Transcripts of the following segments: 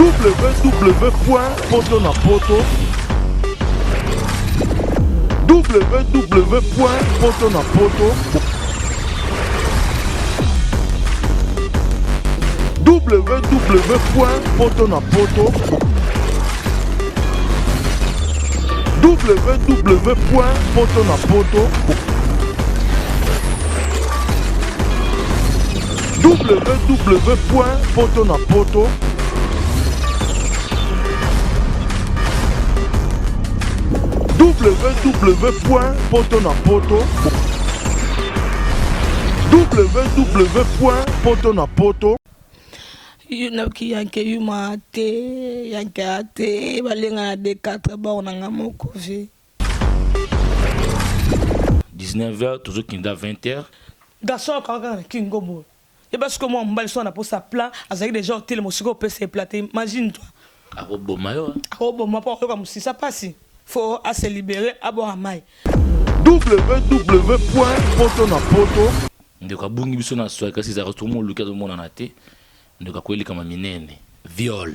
www.potonapoto www.potonapoto www.potonapoto www.potonapoto www.potonapoto www.potonapoto www.potonapoto Yunapi yanke yumate yanke ate balenga na D4 ba onanga moko vie 19h toujours kinda 20h garçon kanga kingobo et parce que moi mbali so na pour sa plan azaki déjà hôtel mosiko peut se plater imagine toi akoboma yo akoboma pas comme si ça passe faut à se libérer à boire mai www.potonapoto ndeko abungi biso na soa kasi za retournement luka do mona na te ndeko kweli kama minene viol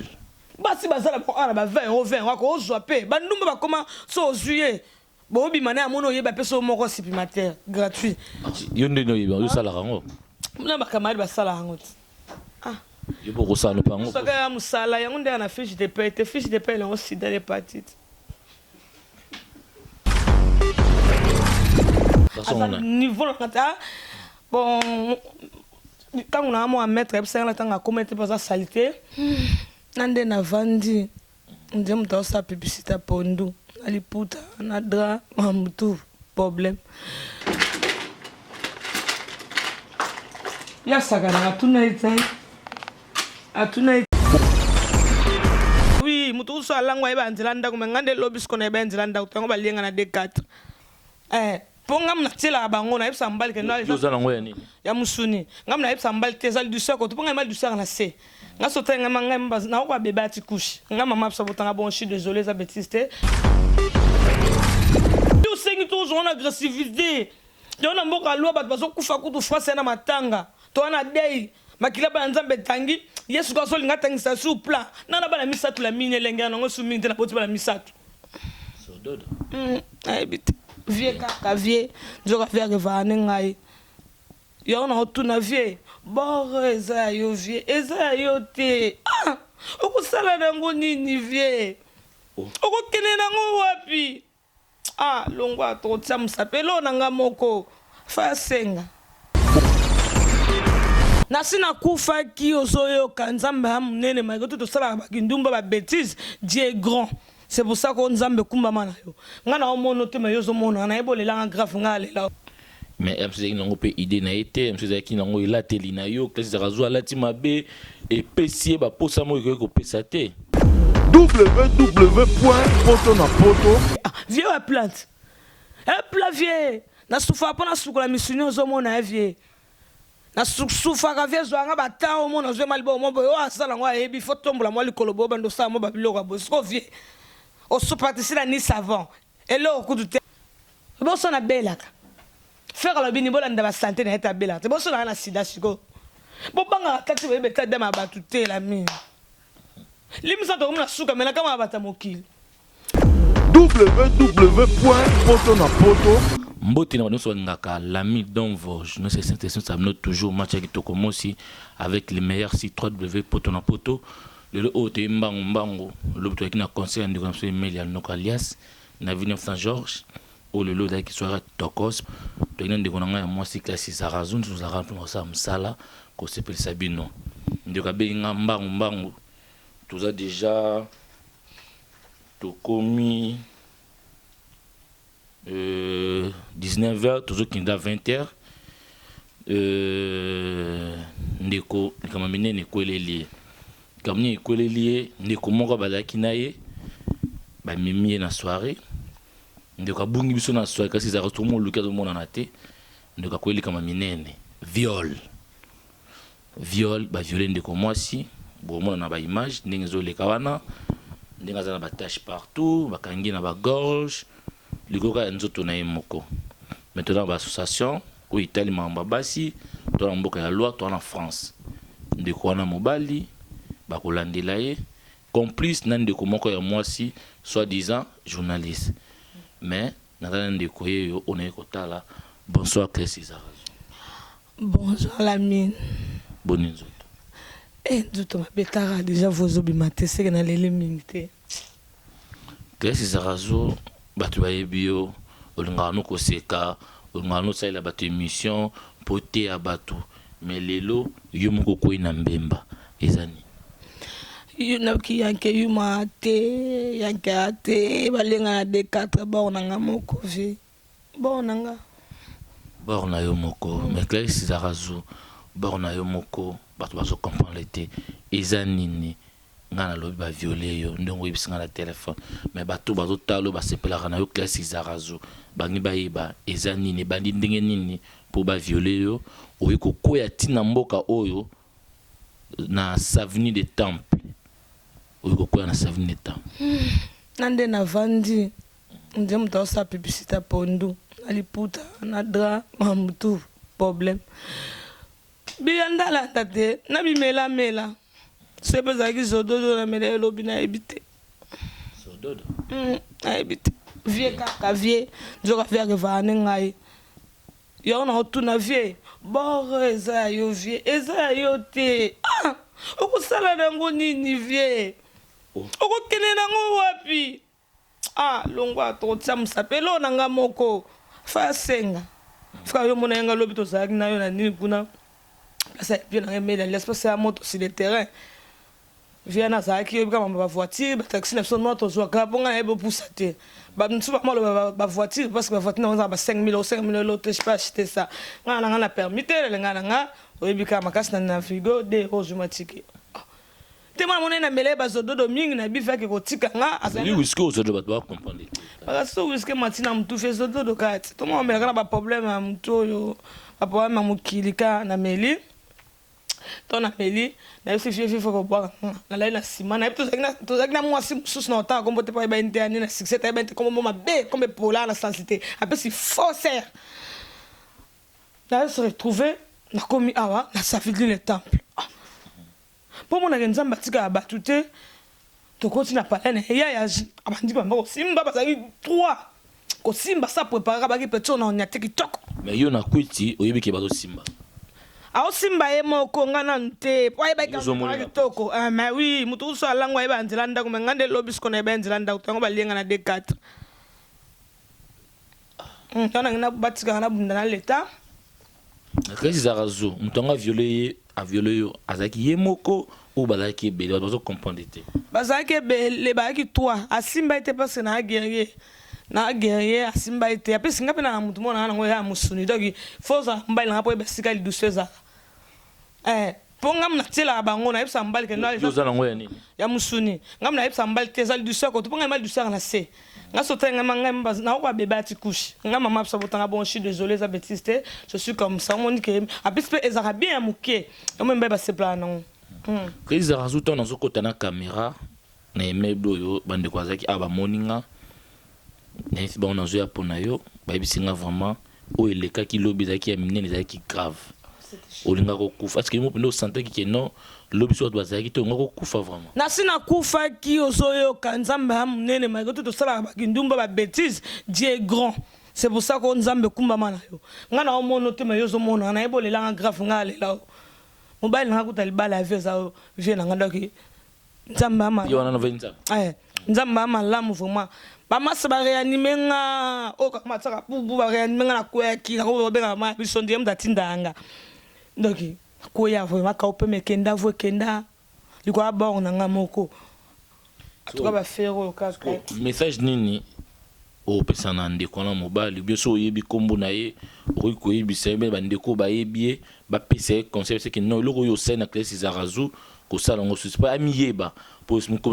basi bazala ba ana ba 20 20 wako ozwa pe bandumba ba koma so ozuye bo bimana ya mono yeba peso moko supplémentaire gratuit yo ndeno yeba yo sala rango na ba kamari ba sala rango ah yo bo sala pango so ga musala yango nde na fiche de paie on si dans les petites niveau bon quand on a un maître ça la tanga commettre pas ça saleté nande na vandi ndem ta sa publicité pondu aliputa na dra mamtu problème ya sagana atuna oui mutu so alangwa eba nzilanda kuma ngande lobis kona eba nzilanda utango balenga na D4 ponga mnatela bango na epsa mbali kenda yo zala ngoya nini ya musuni ngamna epsa mbali tezali du sako to ponga mal du sako na se ngaso tenga manga mbaza na kwa beba ati kushi ngama mapsa botanga bon je suis désolé za bêtise tu sais que tu on agressivité yo na mboka lwa bat bazo kufa kutu France na matanga to ana dei makila ba nzambe tangi yesu kwa so linga tangisa su plan nana bana misatu la mine lenga na ngosu mine na boti bana misatu so dodo ay bit vie kaka vie nzoka vie revane ngai yo na otuna vie boro eza yo vie eza yo te okusala nango nini vie okokene nango wapi longwa to tsa musapelo nanga moko fa senga nasina kufa ki ozoyo kanzamba hamunene magoto to sala bakindumba ba bêtise Dieu grand. C'est pour ça qu'on zambe kumba mana yo. Ngana o mono te mayozo mono na ebolela nga grave ngale la. Mais MC nango pe idée na été MC ki nango ila telina yo classe za razo alati mabe et pesier ba posa mo ko pesa te. www.potonapoto Vieux a plante. E pla vieux. Na soufa pa na sukola misunyo zo mona vieux. Na soufa ka vieux zo nga bata o mona zo malibo mo boyo asala ngo ebi fotombola mo likolobo bando sa mo babiloko bosko vieux. Au sous-participant ni savant. Et là, au coup de tête. Bon, ça, on a belle. Faire le bénévole dans la santé, on a belle. C'est bon, ça, on a un sida. Bon, quand tu veux, tu as des mabatoutés, la mine. L'immense de la souka, mais la caméra va t'amoquer. www.potonapoto Mbote na nous ngaka l'ami dans Vosges. Nous c'est ça note toujours match avec Tokomosi avec les meilleurs sites www.potonapoto. Le haut est mbango l'autre qui n'a conseil de construire Melial Nokalias na ville Saint-Georges ou le lot qui soit Tokos to ina ndeko nanga moi si classe Sarazun nous a rempli ça msala ko s'appelle Sabino ndeko be nga mbango tout ça déjà to commis 19h toujours kinda 20h ndeko kama minene ko eleli comme ni kolelié ndeko moko bazaki naye ba mimi na soirée ndeko abungi biso na soirée kasi za retournement luka do mona na te ndeko koeli kama minene viol ba violer ndeko mwasi bo mona na ba image ndenge zo leka wana ndenge za na ba tache partout ba kangi na ba gorge likoka nzoto na yemoko maintenant ba association ou Italie mamba basi to na mboka ya loi to na France ndeko wana mobali bakolandela ye complice nan de komoko ya mwasi soi-disant journaliste mais nana ndeko yeyo onaye kotala. Bonsoir Clécy Zarazo. Bonjour Lamine. Boni nzoto. Nzoto mabetara déjà vos obimate c'est que na lele mingte. Clécy Zarazo batu bayebi yo olingaka no koseka olingaka no salela bato émission po teya bato mais lelo yo moko koyi na mbemba ezani Yunoki yanke yumate yanke ate balenga na D4 bornanga moko vi bornanga borna yo moko mais Clécy Zarazo borna yo moko bato bazo comprendre te ezanini nga na lobi ba violer yo ndongo yibisinga na téléphone mais bato bazo talo basepelaka na yo Clécy Zarazo bangi bayeba ezanini bandi ndenge nini po ba violer yo oyi kokoya tina mboka oyo na Savigny des Temples. Oyo na Savigny des Temples. Nande na vandi nde mtu osa publicité pondu aliputa na dra mamutu problème biyandala tate na bimela mela sebe zaki zododo na mela elobi na ebite zododo na ebite vie kaka vie nzoka vie akevane ngai yo na otuna vie boro eza yo vie eza yo te okusala nango nini vie okokende nango wapi longwa tokotia mosapelo na nga moko fa senga fika yo mona yanga lobi tozalaki na yo na nini kuna place epie na emela l'espace ya moto sur le terrain vie nazalaki yobi kama bavoiture bataxi na biso noa tozwaka mpo nga na yebe opusa te bamisu bamalo bavoiture parce que bavoiture nango ezaka ba 5 000 euro te je peux acheter ça nga na nga na permis te lelenga na nga oyebi kaka makasi na frigo de ozwima tiki te mwana mona na mele bazododo mingi na bife ake kotika nga azali wiske ozodo bato bakomprendre bakasi wiske matina mutu fe zododo kati toma omelaka na baproblème ya mutu oyo baproblème ya mokili ka na meli to na meli na yo fifie fo kobwaka nalali na nsima na yebi tozalaki na mwasi mosusu na otanga kombo te mpo ayeba nte ani na succès ayeba nte kombo mabe kombe pola na sensité apesi faussaire na yo se retrouve nakomi awa na Savigny les Temples mpo monake nzambe atikaka bato te tokoti na palene eyaya abandi bamba kosimba bazalaki 3 kosimba sa préparaka baki peto na onya te kitoko mais yo na kwiti oyebi ke bazosimba aosimba ye moko nga nanu te po ayebaki kitoko mais oui moto oso alango ayeba nzela ndako me nga nde lobi siko na yeba nzela ndako tango balienga na D4 tanangi na batikaka na bunda na leta Clécy Zarazo moto anga viole yo azalaki ye moko oyo bazalaki ebele bato bazocomprendre te bazalaki ebele bazalaki 3 asimba ete parce na guerrier asimba ete apesi nga mpe na motu mona nango ya mosuni donc foza mbali nanga mpo yeba sika lidusu ezala mpo ngamu natielaka bango nayebisa mbali oza nango ya nini ya mosuni ngamu nayebisa mbali te eza lidusu ya koto mpo ngai ma lidusu yaka na se nga sotaengama ngai nakoka bebe ati couche nga mama bisa botanga bon je suis désolé eza bêtise te je suis comme ça omoni ke apesi mpe ezalaka bien ya moke omo mbai baseplaka nango Clécy Zarazo ntango nazokota na caméra na emeble oyo bandeko azalaki bamoni nga nayesi bango nazoya mpo na yo bayebisi nga vraiment oyo elekaki lobi ezalaki ya minene ezalaki grave olinga kokufa parce que mo pende osantaki ke non lobi so bato bazalaki te olinga kokufa vraiment nasi nakufaki ozoyoka nzambe ya monene malgré tout tosalaka bakindumba babétise Dieu est grand c'est pour ça ko nzambe kumbama na yo nga na omona te me yo ozomona na yeba olelanga grave nga alela mobali nanga kuta libala ya vie eza vie na nga ndoki nzambe ya malamu yo wana noveli nzambe nzambe ya malamu vraiment bamasi bareanime nga oyo kaka mataka bubu bareanime nga nakweyaki nakobengaka ma biso ndiye mutu atinda yanga donc koya vraiment ka ope mekenda vo ekenda likoya bor na nga moko atuka bafere oyo kaka message nini opesa na ndeko na mobali biso oyebi kombo na ye okoki koyebisa ye bandeko bayebi ye bapesa ye conseil seke non eloko oyo osali na Clécy Zarazo kosala yango susi mpo amiyeba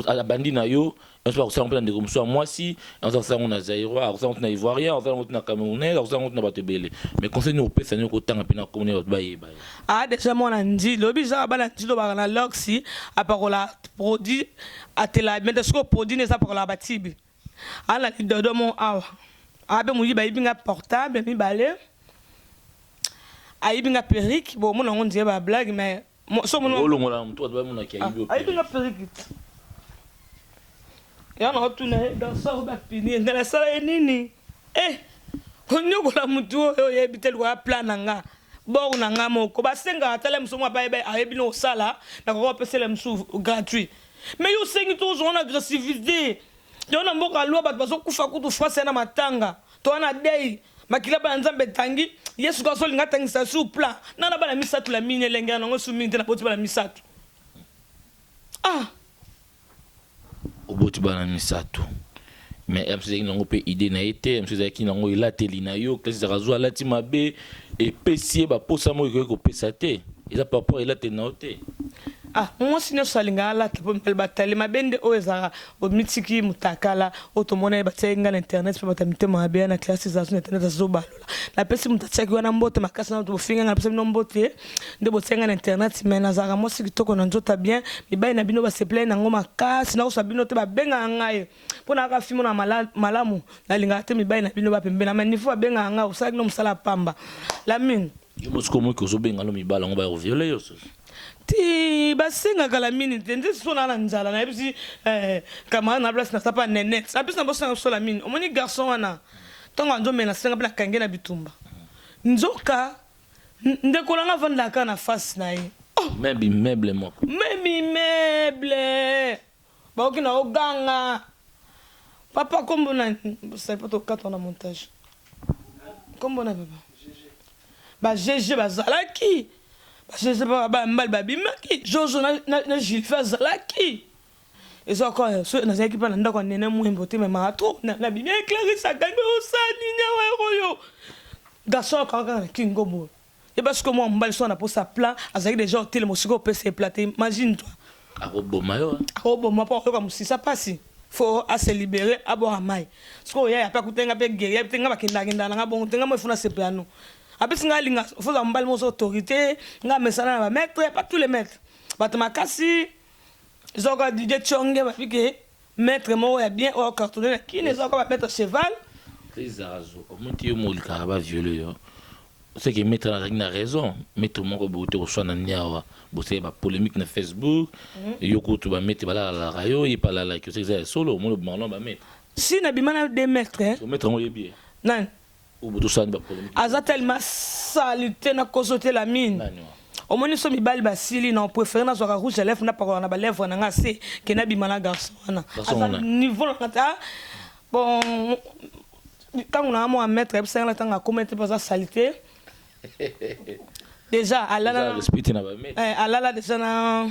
abandi na yo akosala yango mpe na ndeko mosusu ya mwasi akosala yango na Zaïrois akosala yango na Ivoirien akosala yango na Camerounais akosala yango na bato ebele mais conseil nini opesa nini okotanga mpe na kombo na ye bato bayeba ye déjà mwana nzi lobi jaka bana nzi lobaka na loxi apakola produit atela mais soki produit neza apakola batibi ala lidodo mo awa abe muyi bayibi nga portable mibale ayibi nga perruque bon mona ngo ndiye ba blague mais so mona olongola mutu bato bamonaki ayibi ayibi nga perruque yana otuna dansa obapini ndela sala nini konyokola mutu oyo yebi te ko plan nga boru na nga moko basenga atala musomo abaye ayebi no sala na ko pesela musu gratuit mais yo sengi toujours en agressivité yona mboka lwa bat bazo kufa kutu France na matanga to na dei makila ba nzambe tangi yesu ko so linga tangisa sur plan nana bana misatu la mine lenga ngo sumi ndena boti bana misatu oboti bana misatu mais MC nango pe idée na été MC qui nango ila telina yo classe za razo ala ti mabe et pesie ba posa mo ko pesa te eza par rapport ila tenaote moi sinyo salinga ala tapo mpel batali mabende oeza o mitiki mutakala otomona batenga na internet pa batamite mabe na classe za sur internet zo balola la pesi mutatsaki wana mbote makasa na tofinga na pesi no mbote nde botenga na internet mais na zaka mo sikitoko na nzota bien mibai na bino ba se plaît na ngoma kasi na osabino te ba benga ngai pona ka fimo na malamu na linga te mibai na bino ba pembe na manifu ba benga ngai osaki no musala pamba la mine yo mosko mo ko zo benga lo mibala ngo ba violer yo so ti basenga kala mini tende sona na nzala na ebisi kama na place na sapa nenet abisi na bosenga sola mini omoni garçon wana tongo anzo mena senga bla kange na bitumba nzoka ndekola nga vanda ka na face na ye même meuble moko meuble ba okina oganga papa kombo na ça peut to 4 na montage kombo na papa ba GG bazalaki je sais pas mbal babimaki jojo na Gilles Zalaki ezo ko so na zaki pa na ndako nene mwembo te mema to na bimia Clarisse akangi osani nyawa royo garçon kanga kingobo et parce que moi mbal so na posa plan azaki déjà hotel mosiko pese platé imagine toi aroboma yo aroboma pa ko musisa pasi faut à se libérer à boire mai parce que ya pa kutenga pe guerre tenga bakinda na bon tenga mo funa se plano après singa linga faut embal mon autorité nga mesana na maître pas tous les maîtres batamakasi zoka DJ Chonge ba piqué maître mo ya bien au cartonné qui ne zoka ba mettre cheval Trizazo omonti yo molika ba violer yo c'est que maître na raison maître moko bote ko swana nyawa bote ba polémique na Facebook yo ko to ba maître bala la rayo y pala la que c'est solo mo le ba maître si na bimana des maîtres so maître mo yebi nan aza tellement salité na kosote la mine omoni so mibali basili na préféré na zoka rouge à lèvres na pa na ba lèvres na ngase ke na bimana garçon na niveau na ta bon quand on a mo mettre ebsa na tanga commenter pas salité déjà alala respecter na ba mettre alala déjà na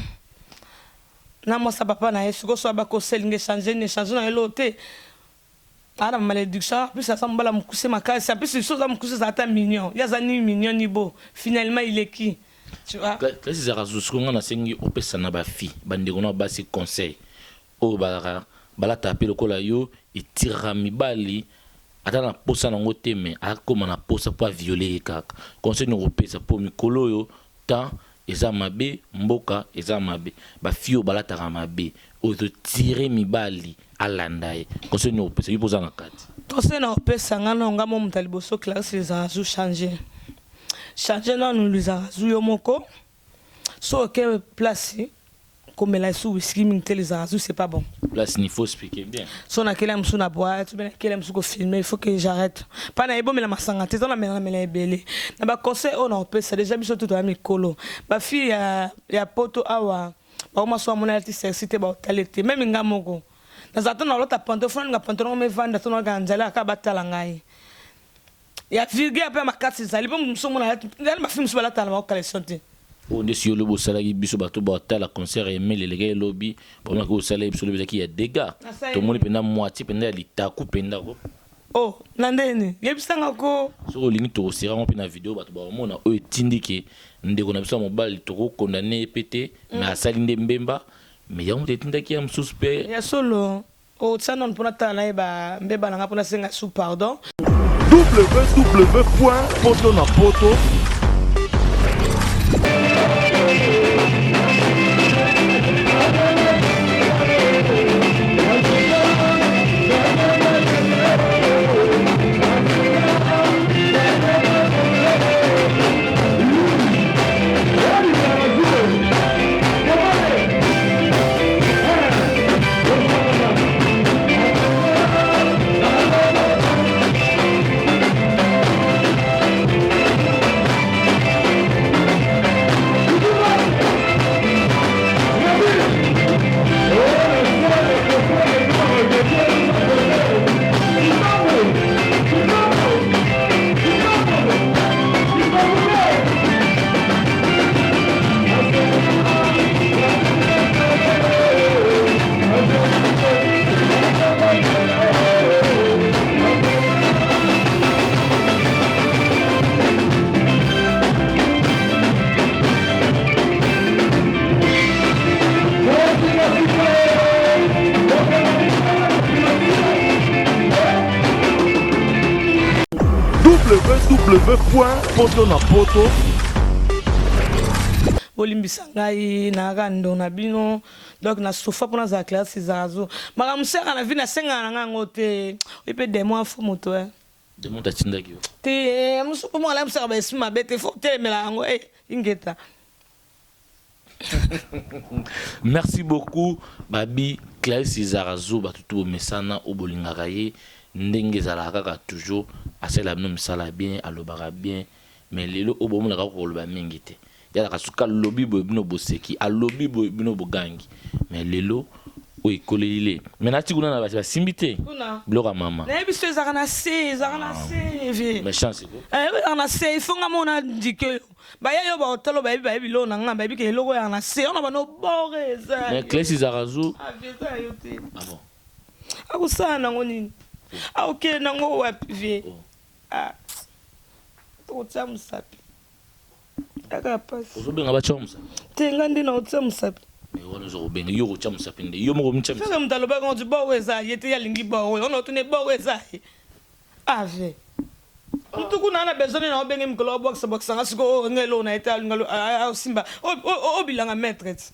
mo sa papa na yesu ko so ba ko selinge changer na elote ana malédiction plus ça semble la mukuse makasi ça plus chose la mukuse ça ta mignon ya zani mignon ni beau finalement il est qui tu vois là c'est ça ce qu'on a sengi opesa na ba fi bandeko na ba si conseil o bala taper le kola yo et tira mibali ata na posa na ngote mais akoma na posa pour violer kaka conseil no opesa pour mikolo yo ta eza mabe mboka eza mabe ba fio bala ta mabe o to tirer mibali alandaye conseil no opesa yipoza na kati conseil na opesa ngana nga mo mutaliboso Clarisse les a changer non nous les a yo moko so que place comme la sous whisky mintel les a c'est pas bon place il faut expliquer bien so na kela msuna boîte ben kela msuko filmer il faut que j'arrête pas na ebo mela masanga te na mela ebele na ba conseil on opesa déjà biso tout à mikolo ba fille ya poto awa ba ma so mona artiste excité ba talete même ngamoko nazata na lota pantalon nga pantalon me vanda to na ganzala ka batala ngai ya virge apa makati zali bo msomo na ndali mafimu so balata na collection te on est sur le beau salari biso bato bata la concert et mais les gars lobby pour moi que au salari biso le qui y a dégâts tout le monde penda moitié penda litaku penda ko oh nandeni yebisanga ko so lingi to sera on pena vidéo bato ba mona o tindiki ndeko na biso mobile to ko condamner pété mais asali ndembemba mais ya mute tindaki am suspect ya solo o tsana on pona tala eba mbeba na ngapona senga sous pardon www.potonapoto www.potonapoto. bolimbisa ngai na rando na bino donc na sofa pour za classe zazo maka museka na vina senga na ngango te ipe demo fo moto demo tatinda ki te musu pour moi la museka ba esima bete fo te mela ngo ingeta. Merci beaucoup babi Clarisse Zarazo batutu mesana obolingaka ye ndenge ezalaka kaka toujours asala bino misala bien alobaka bien mais lelo obomonaka koloba mingi te yalaka suka lobi boye bino boseki alobi boye bino bogangi mais lelo oyo ekolelile mais nati kuna na basi basimbi te biloko ya mama nayebi so ezalaka na se mais chance ezalaka na se ifonga mona ndike oyo baya yo baotalo bayebi biloko na nga bayebi ke eloko ya na se ona bano bore eza mais Clarisse Zarazo akusala nango nini aokende nango wapi vie tokotia mosapi aka pasi ozobenga batya mosapi te nga nde na otia mosapi wana ozokobenga yo kotya mosapi nde yo moko mitya saka moto alobaka oti boro eza ye te yalingi boro ona otune boro eza ye ave mutu kuna ana besoin na obenge mikolo obokisabokisanga siko ngelo na ete alinga osimba obilanga maître ti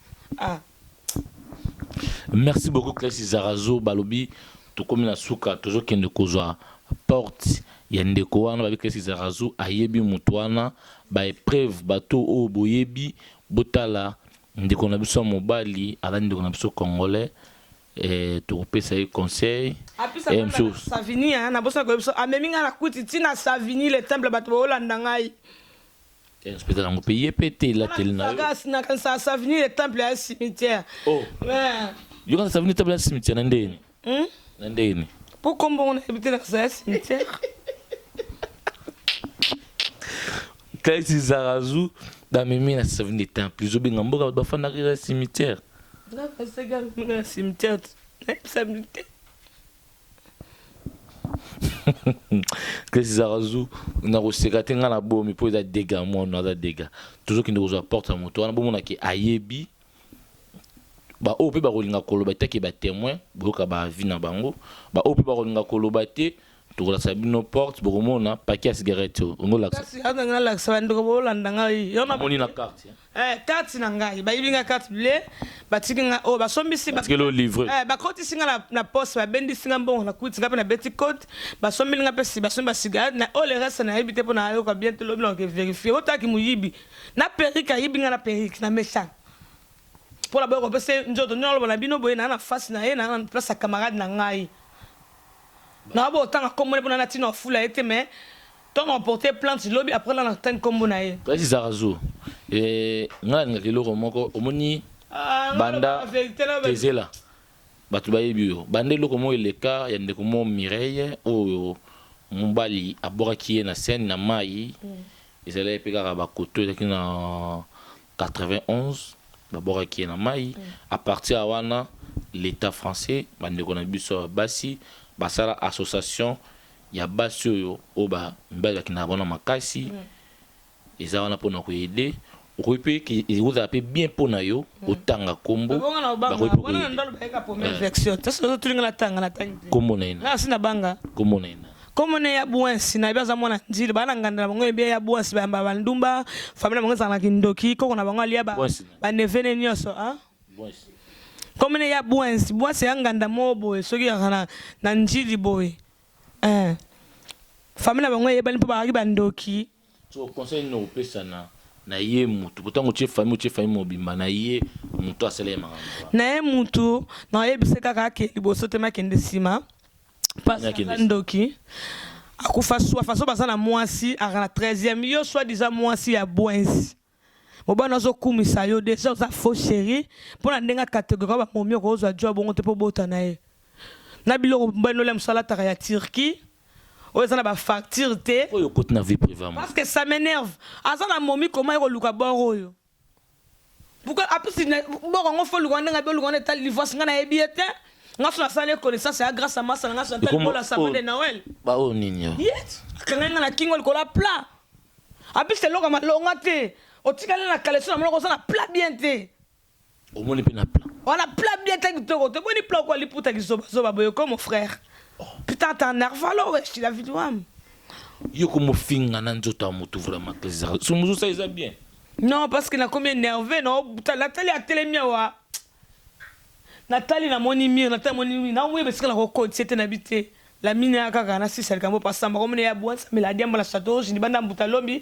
merci beaucoup Clarisse Zarazo balobi tokomi na suka tozokende kozwa porte ya ndeko wana babi Clarisse Zarazo ayebi moto wana baepreuve bato oyo boyebi botala ndeko na biso mobali ala ndeko na biso congolais tokopesa ye conseil savini na bosa ko biso amemi nga na kuti tina savini le temple bato bolanda ngai inspecteur yango pe ye pete la tele na yo na kanisa savini le temple ya cimetière yo kanisa savini le temple ya cimetière na ndeni na ndeni po kombo na habiter na kanisa ya cimetière Clarisse Zarazo bamemi na savini le temple izobenga mboka bafanda na cimetière na cimetière Clarisse Zarazo na koseka te nga na bomi mpo eza dega mwana aza dega tozokende kozwa porte ya moto wana bomonaki ayebi baoyo mpe bakolinga koloba etaki batémoin boyoka bavi na bango baoyo mpe bakolinga koloba te tokolakisa bino porte bokomona paki ya cigarette ngolakisa bandeko bolanda ngai omoni na carte carte na ngai bayibi nga carte ble batiki nga oyo basombisi bakotisi nga na poste babendisi nga mbongo nakuti nga mpe na beti code basombeli nga mpe basombi basigarete na oyo le reste nayebi te mpo nayoka bien te lobi nakoke verifie otaki moyibi na perike ayibi nga na perike na méchant mpo na boyoko mpese nzoto nde naloba na bino boye naa na fasi na ye naa na place ya camarade na ngai na bo tanga komone pona na tina fula ete mais ton emporter plante lobby après la tanga komona ye Clarisse Zarazo ngala ngaki loko moko omoni banda tezela batu bayebi yo bande loko mo eleka ya ndeko mo Mireille oyo mobali abokaki ye na scène na mai ezala epe kaka bakoto ezaki na 91 babokaki ye na mai à partir ya wana l'état français bandeko na biso basi basala association ya basi oyo oba mbali akina bona makasi eza wana pona ko aider okope ki ezala pe bien pona yo otanga kombo bona ndalo baeka première version taso tulinga na tanga na tangi kombo na ina na sina banga kombo na ina komone ya buensi na biaza mwana njili bana nganda na bango ebia ya buensi ba bandumba famille bango za na kindoki koko na bango alia ba nevene nyoso buensi komene ya buensi ya nganda mobo soki ya na njili boy famille bango yeba mpo ba bandoki so conseil no pesa na ye mutu potango tie famille mobimba na ye mutu asele mangamba na ye mutu na yebise kaka ke liboso te makende sima pas ndoki akufa swa faso bazana mwasi akana 13e yo soit disant mwasi ya buensi mobana azokumisa yo déjà oza faux chéri mpona ndenge catégorie bamomi okozwa job bongo te mpo bota na ye na biloko mbano le mosala taka ya Turquie oyo eza na bafacture te oyo kote na vie privée parce que ça m'énerve aza na momi koma ekoluka bor oyo pourquoi apesi bor yango fo luka ndenge bioluka wana etali livoise nga nayebi ye te nga so nasala connaissance ya grâce à masa nga so ntali bola sapin de Noël baoyo nini yo yet akanga nga na kingo likola plat apesi eloko malonga te otikali na kaleso na monoko oza na plat bien te omoni mpe na plat wana plat bien te kitoko te boni plat kwa liputa kizobazoba boye comme mon frère putain t'as nerve alors wesh la vie de wam Yoko mo finga na nzota mutu vraiment Claire. So muzo ça ils bien. Non, parce que na comme énervé, non. Nathalie a télé wa. Nathalie na moni mire, Nathalie moni mire. Na mwe parce que la record c'était n'habité. La mine ya kaka na si sel kambo passa ma comme ya bois, mais la diamba la château, je ni banda mbutalombi,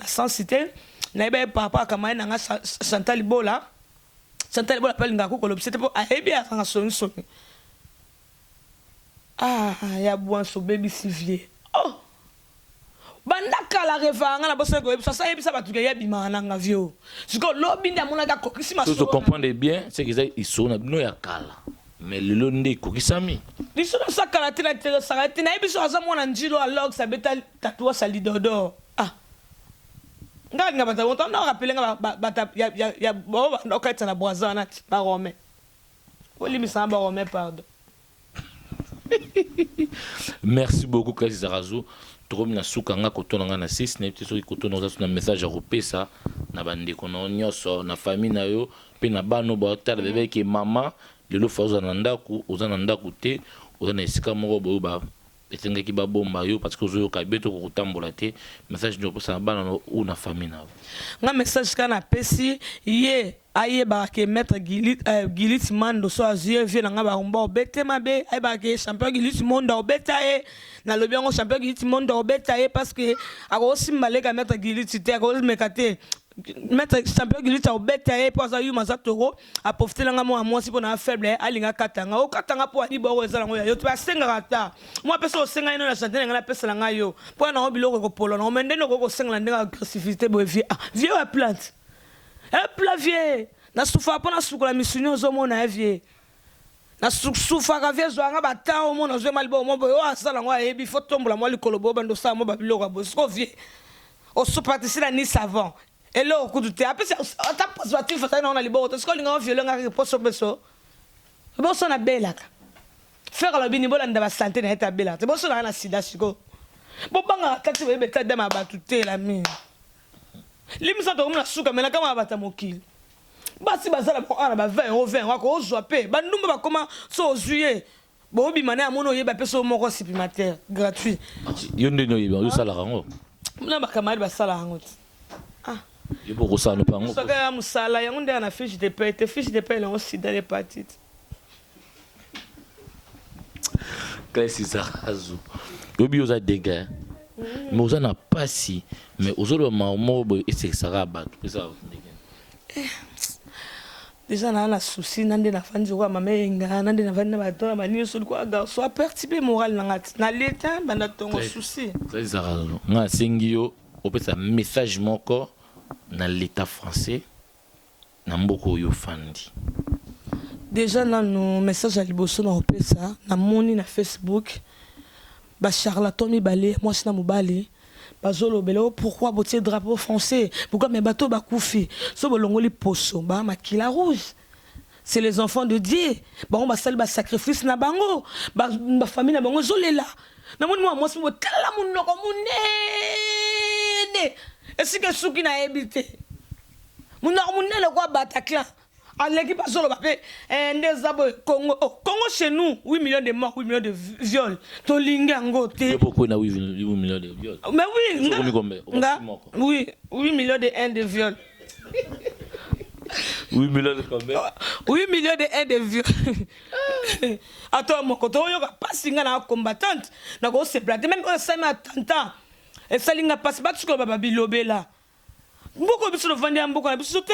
sans cité. Na iba papa kama na nga Chantal Bola. Chantal Bola pelle ngako ko c'était pour a ebia sanga soni soni. Ah, ya bois so baby Sivier. Oh. Bandaka la revanga na bosse ko ça ebisa batuka ya bimana nga vio. Siko lobi nda mona ga kokisi maso. Tu comprends bien, c'est qu'ils sont no ya kala. Mais le londe kokisami. Biso na sakala tina tele sakala tina ebiso azamona njilo alog sa beta tatua salidodo. Ah. Nga bata wonta na rappeler nga bata ya bo na okaita na boazana ba rome. Oli mi samba rome pardon. Merci beaucoup Kasi Zarazo. Tokomi na suka nga kotona nga na 6 na petit soki kotona za na message à repesa na bande kono nyoso na famille na yo pe na bano ba tala bébé ke mama lelo faza na ndaku ozana ndaku te ozana esika moko bo ba etengaki ba bomba yo parce que ozo ka beto ko tambola te message no posa na bana ou na famille na nga message kana pesi ye aye ba ke mettre Gilit Mando so azie vie na nga ba rumba obete mabe aye ba ke champion Gilit Mondo obeta e na lobi ngo champion Gilit Mondo obeta e parce que ako simbaleka mettre Gilit te ako mekate mettre champion Gilit obeta e pour ça yu mazatoro a profiter nga mo amwasi pour na faible alinga katanga o katanga pour ani bo ezala ngo yo to asenga kata moi peso senga ino na chanter nga na pesa nga yo pour na obilo ko polo na mende no ko senga ndenga agressivité bo vie vie a plante. Un plat vieux. Na soufa pas na soukola misunyo zo mona vieux. Na soufa ka vieux zo nga bata o mona zo malbo mo bo asala ngo ebi fotombola mo likolo bo bando sa mo babilo ka bo sko vieux. O soupatisi na ni savant. Et là au coup de thé après ta positif fa na libo to sko linga vieux nga poso beso. Bo so na belaka. Faire la bini bola ndaba santé na eta belaka. Bo so na sida siko. Bo banga kati be beta dema batute la mi. Limisa to muna suka mena kama bata mokili basi bazala ko ana ba 20 au 20 wako ozwa pe bandumba ba koma so ozuye bo bimane amono yeba peso moko supplémentaire gratuit yo ndeno yeba yo sala rango na ba kamari ba sala rango ah yo boko sala no pango so ka musala yango nde na fiche de paie te fiche de paie là aussi dans les petites Kasi Zarazo yo bi oza dégâts mais oza na pasi mais ozolo maman bo esexara ba tout ça déjà na souci nande na fandi ko mama enga nande na fandi ba to ba ni so ko ga so perturbé moral na l'état banda tongo souci Kasi Zarazo nga sengio opesa message moko na l'état français na mboko yo fandi déjà na no message à liboso na opesa na moni na Facebook ba charlatan mibale moi sina mobali bazolo belo pourquoi botier drapeau français pourquoi mes bateaux ba koufi so bolongoli poso ba makila rouge c'est les enfants de Dieu ba on ba sali ba sacrifice na bango ba famille na bango zolela na moni moi mo tala munoko munene esika suki na ebité munoko munene kwa Bataclan à l'équipe azolo ba pe ndezabo Congo Congo chez nous 8 millions de morts 8 millions de viols to linga ngote pourquoi na 8 millions de viols mais oui oui 8 millions de 1 de viols 8 millions de combien 8 millions de 1 de viols attends mon koto yo ka pasinga na combattante na ko se plater même on s'est attentat et salinga passe ba tuko ba bilobela mboko biso no vandi mboko na biso te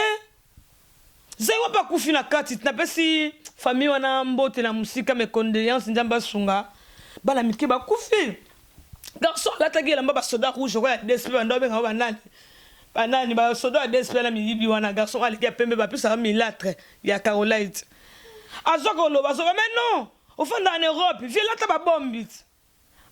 Zewa pa kufi na kati na pesi famille wana mbote na musika me condoléances njamba sunga bala mike ba kufi garçon la tagi la mbaba soda rouge ko ya DSP ba ndobe ngaba banani ba soda DSP na miyibi wana garçon ali ya pembe ba pesa milatre ya Carolite azoko lo ba so mais non au fond en Europe vie la ta ba bombi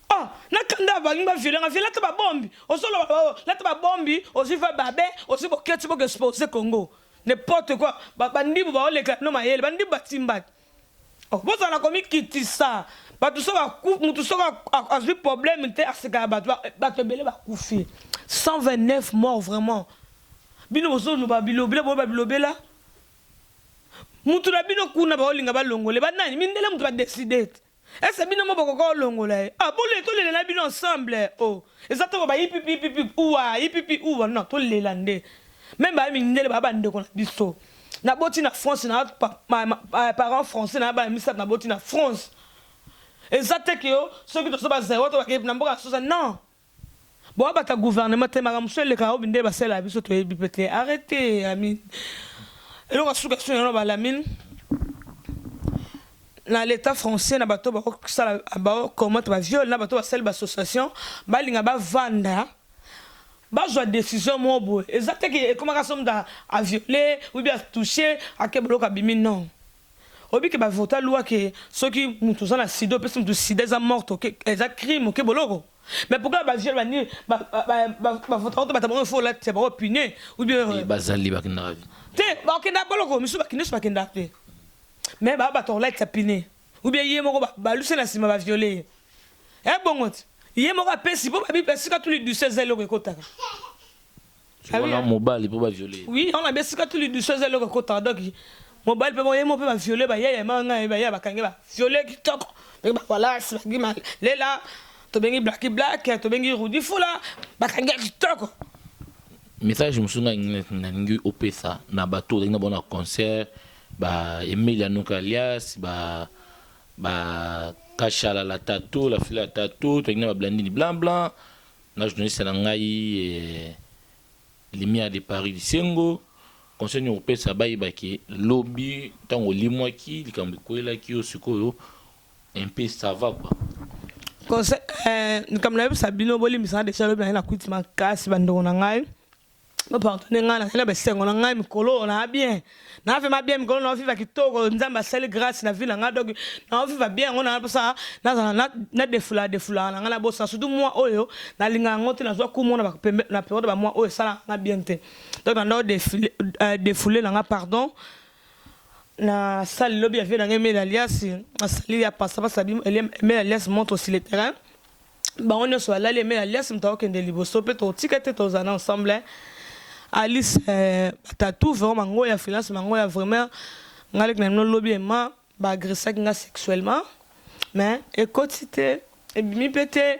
ah na kanda ba ngba vie la ta ba bombi o solo la ta ba bombi o si va babe o si boketi bo exposer Congo n'importe quoi bandi bo ba oleka no mayele bandi batimba oh boza na komi kitisa ba tout ça va mutu so a eu problème te asika ba bele ba kufi 129 morts vraiment bino bozo no ba bilobela mutu na bino kuna ba olinga ba longole ba nani mindele mutu ba décider Est-ce que bino boko longola? Ah bon les tous les la bino ensemble. Oh, exactement ba hipi ouwa non, tous les landais. Même ba mi ndele ba bande ko na biso. Na boti na France na parents français na ba mi sa na boti na France. Exactement que yo ceux qui sont ba zéro to ba ke na mboka so non. Bon ba ta gouvernement te mara monsieur le ka obinde ba sela biso to ebi pete. Arrêtez ami. Et donc sous question no ba la mine. Dans l'état français na bato ba sala ba comment ba viol na bato ba sel ba association ba linga ba vanda ba joie décision mo bo exactement que comment ka somme da a violer ou bien toucher à quel bloc abimi non obi que ba voter loi que ceux qui mutu za na sido personne de sida za morte OK za crime OK boloko mais pourquoi ba viol ba ni ba voter ba tabon faut là c'est ba punir ou bien bazali ba kinda te ba kinda boloko misu ba kinda te mais ba to like tapiner ou bien yé moko ba lucena sima ba violer bongot yé moko pesi po ba bi pesi ka tous les 16 lo ko taka voilà mobile pour ba violer oui on a pesi ka tous les 16 lo ko taka donc mobile pe mo yé mo pe ba violer ba yé ma nga ba yé ba kange ba violer ki toko ba voilà c'est ba mal lela to bengi black to bengi rudi fula ba kange ki toko message musunga ngi opesa na bato na bona concert ba Emiliano Alias ba Kachala la tatou la fila tatou to ba blandini blanc na journaliste na ngai Lumière de Paris di Sengo conseil ni opesa ba ibaki lobby tango limwaki likambi koela ki osikoyo un peu ça va quoi conseil comme na sabino boli misana de chalo na kutima kasi bandongo na ngai ma partenaire ngana na besengo na ngai mikolo na bien na fait ma bien mikolo na viva kitoko nzamba sel grâce na ville nga donc na viva bien on a ça na defula na ngana bossa surtout moi oyo na linga ngote na zwa ku mona ba na période ba moi oyo sala na bien te donc na défouler na nga pardon na salle lobby avait dans Emile Alias na salle ya passa pas sabi Emile Alias monte aussi le terrain ba on est sur là Emile Alias mtao kende liboso pe to tikete to zana ensemble Alice tatou vraiment mango ya finance mango ya vraiment ngalek na no lobby ma ba agresser nga sexuellement mais écoutez et mi pété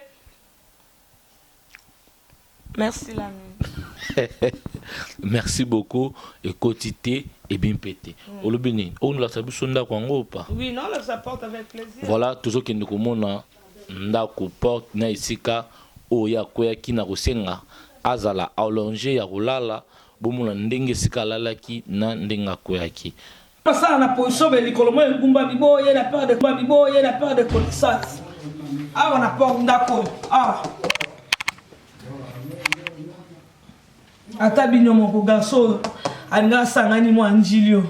merci l'ami merci beaucoup écoutez et bien pété au lobby on la sabu sonda kwango pas oui non la supporte avec plaisir voilà toujours que nous komona ndako porte na isika oya koya kina kosenga azala allongé ya kolala bomona ndenge sika lalaki na ndenga koyaki pasala na position be likolo mo ngumba biboye la peur de connaissance awa na porte ndako ata bino moko garçon anga sangani mo anjilio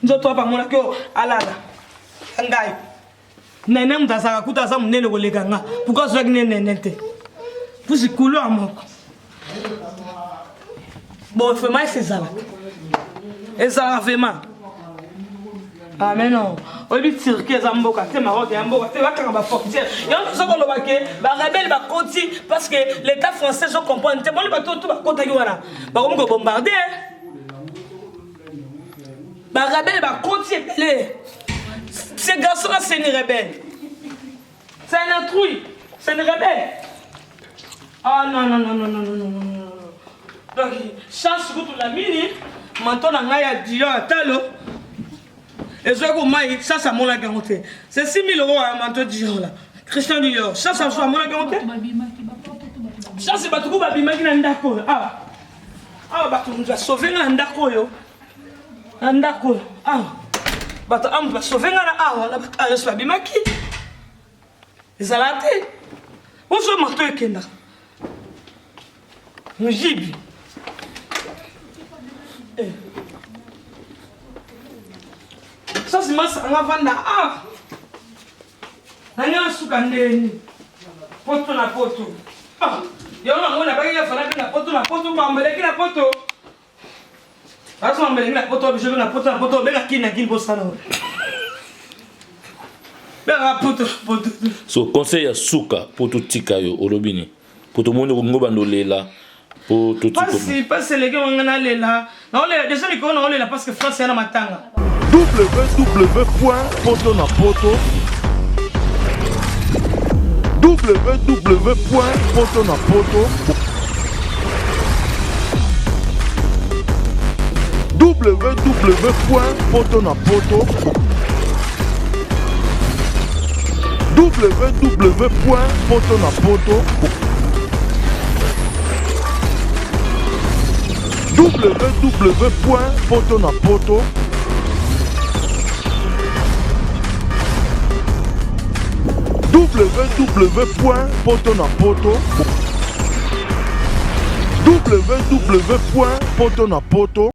nzoto pa mona ko alala ngai nene mutazaka kutaza munene koleka nga pourquoi zo nene te pusi couleur moko bon vraiment c'est ça et ça vraiment ah mais non on lui tire que ça mboka te maroc et mboka te bakanga ba fortière yo so ko lobake ba rebelle ba konti parce que l'état français je comprends te bon ba tout ba konta ki wana ba ko mo bombarder ba rebelle ba konti belé ces garçons là c'est une rebelle c'est un intrus c'est une rebelle ah non donc chance que la mini maintenant na ya dio atalo et je ko mai ça mon la garantie c'est 6 000 € à manteau dio là Christian Dior ça soit mon la garantie ça c'est pas tout ba bimaki na ndako ba tu nous a sauvé na ndako yo ndako ba tu am ba sauvé na la ba bimaki ezalate on se manteau ekenda mujibi ça c'est mas anga vanda nanya suka ndeni poto na poto yo ngona ba ya fana na poto mambeleki na poto aso mambeleki na poto biso na poto bela kina kin bosana bela poto so conseil ya suka poto tika yo olobini poto mondo ngoba ndolela pour tout pas les gars on a lela déjà les gars on a lela parce que France est na matanga www.potonapoto www.potonapoto www.potonapoto www.potonapoto www.potonapoto www.potonapoto www.potonapoto